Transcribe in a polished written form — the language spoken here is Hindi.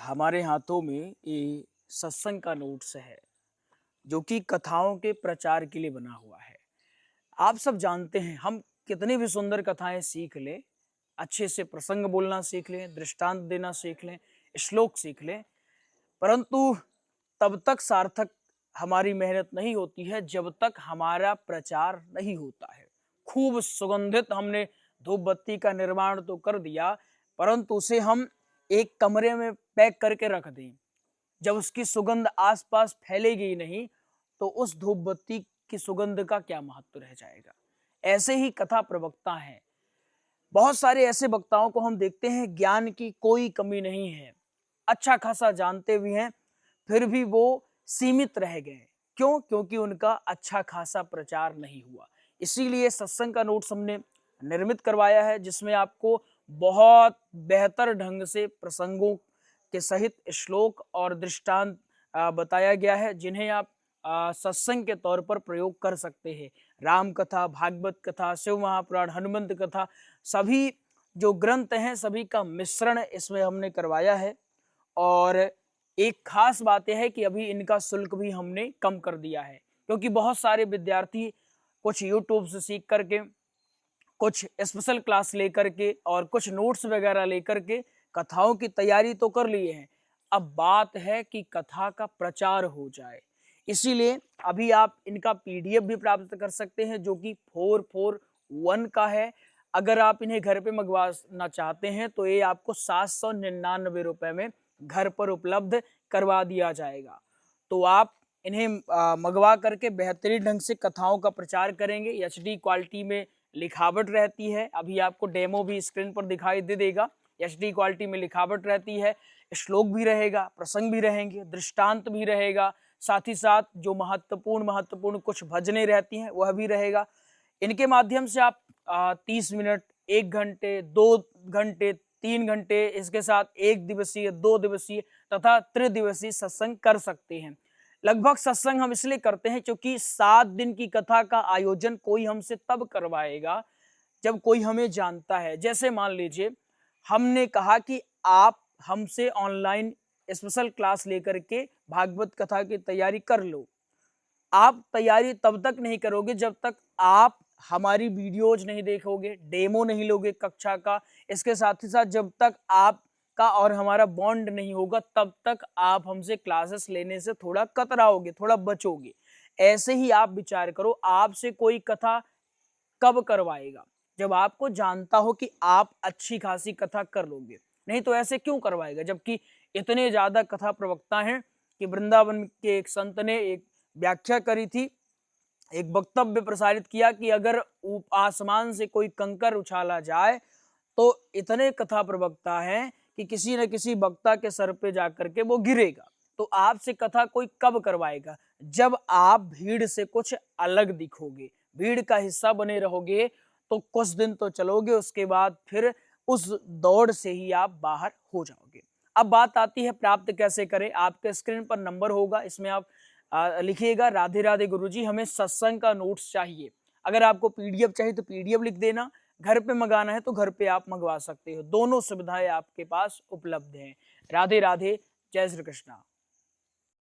हमारे हाथों में ये सत्संग का नोट्स है जो कि कथाओं के प्रचार के लिए बना हुआ है। आप सब जानते हैं हम कितनी भी सुंदर कथाएं सीख लें, अच्छे से प्रसंग बोलना सीख लें, दृष्टांत देना सीख लें, श्लोक सीख लें, परंतु तब तक सार्थक हमारी मेहनत नहीं होती है जब तक हमारा प्रचार नहीं होता है। खूब सुगंधित हमने धूप बत्ती का निर्माण तो कर दिया, परंतु उसे हम एक कमरे में पैक करके रख दें, जब उसकी सुगंध आसपास फैलेगी नहीं तो उस धूप बत्ती की सुगंध का क्या महत्व रह जाएगा। ऐसे ही कथा प्रवक्ता हैं, बहुत सारे ऐसे वक्ताओं को हम देखते हैं ज्ञान की कोई कमी नहीं है, अच्छा खासा जानते भी हैं, फिर भी वो सीमित रह गए। क्यों? क्योंकि उनका अच्छा खासा प्रचार नहीं हुआ। इसीलिए सत्संग का नोट्स हमने निर्मित करवाया है, जिसमें आपको बहुत बेहतर ढंग से प्रसंगों के सहित श्लोक और दृष्टांत बताया गया है, जिन्हें आप सत्संग के तौर पर प्रयोग कर सकते हैं। राम कथा, भागवत कथा, शिव महापुराण, हनुमंत कथा, सभी जो ग्रंथ हैं सभी का मिश्रण इसमें हमने करवाया है। और एक खास बात यह है कि अभी इनका शुल्क भी हमने कम कर दिया है, क्योंकि बहुत सारे विद्यार्थी कुछ यूट्यूब से सीख करके, कुछ स्पेशल क्लास लेकर के और कुछ नोट्स वगैरह लेकर के कथाओं की तैयारी तो कर लिए हैं। अब बात है कि कथा का प्रचार हो जाए, इसीलिए अभी आप इनका पीडीएफ भी प्राप्त कर सकते हैं, जो कि 441 का है। अगर आप इन्हें घर पे मंगवाना चाहते हैं तो ये आपको 799 रुपए में घर पर उपलब्ध करवा दिया जाएगा। तो आप इन्हें मंगवा करके बेहतरीन ढंग से कथाओं का प्रचार करेंगे। एचडी क्वालिटी में लिखावट रहती है, अभी आपको डेमो भी स्क्रीन पर दिखाई दे देगा। एचडी क्वालिटी में लिखावट रहती है, श्लोक भी रहेगा, प्रसंग भी रहेंगे, दृष्टांत भी रहेगा, साथ ही साथ जो महत्वपूर्ण कुछ भजनें रहती हैं वह भी रहेगा। इनके माध्यम से आप 30 मिनट, 1 घंटे, 2 घंटे, 3 घंटे, इसके साथ 1 दिवसीय, 2 दिवसीय तथा त्रिदिवसीय सत्संग कर सकते हैं। लगभग सत्संग हम इसलिए करते हैं क्योंकि 7 दिन की कथा का आयोजन कोई हमसे तब करवाएगा जब कोई हमें जानता है। जैसे मान लीजिए हमने कहा कि आप हमसे ऑनलाइन स्पेशल क्लास लेकर के भागवत कथा की तैयारी कर लो। आप तैयारी तब तक नहीं करोगे जब तक आप हमारी वीडियोज नहीं देखोगे, डेमो नहीं लोगे कक्षा का। इसके साथ ही साथ जब तक आपका और हमारा बॉन्ड नहीं होगा तब तक आप हमसे क्लासेस लेने से थोड़ा कतराओगे, थोड़ा बचोगे। ऐसे ही आप विचार करो, आपसे कोई कथा कब करवाएगा? जब आपको जानता हो कि आप अच्छी खासी कथा कर लोगे। नहीं तो ऐसे क्यों करवाएगा? जबकि इतने ज्यादा कथा प्रवक्ता हैं कि वृंदावन के एक संत ने एक व्याख्या करी थी, एक वक्तव्य प्रसारित किया कि अगर आसमान से कोई कंकर उछाला जाए तो इतने कथा प्रवक्ता हैं कि किसी न किसी वक्ता के सर पे जाकर के वो गिरेगा। तो आपसे कथा कोई कब करवाएगा? जब आप भीड़ से कुछ अलग दिखोगे, भीड़ का हिस्सा बने रहोगे, तो कुछ दिन तो चलोगे, उसके बाद फिर उस दौड़ से ही आप बाहर हो जाओगे। अब बात आती है प्राप्त कैसे करें। आपके स्क्रीन पर नंबर होगा, इसमें आप लिखिएगा राधे राधे गुरुजी, हमें सत्संग का नोट्स चाहिए। अगर आपको पीडीएफ चाहिए तो पीडीएफ लिख देना, घर पे मंगाना है तो घर पे आप मंगवा सकते हो। दोनों सुविधाएं आपके पास उपलब्ध हैं। राधे राधे, जय श्री कृष्णा।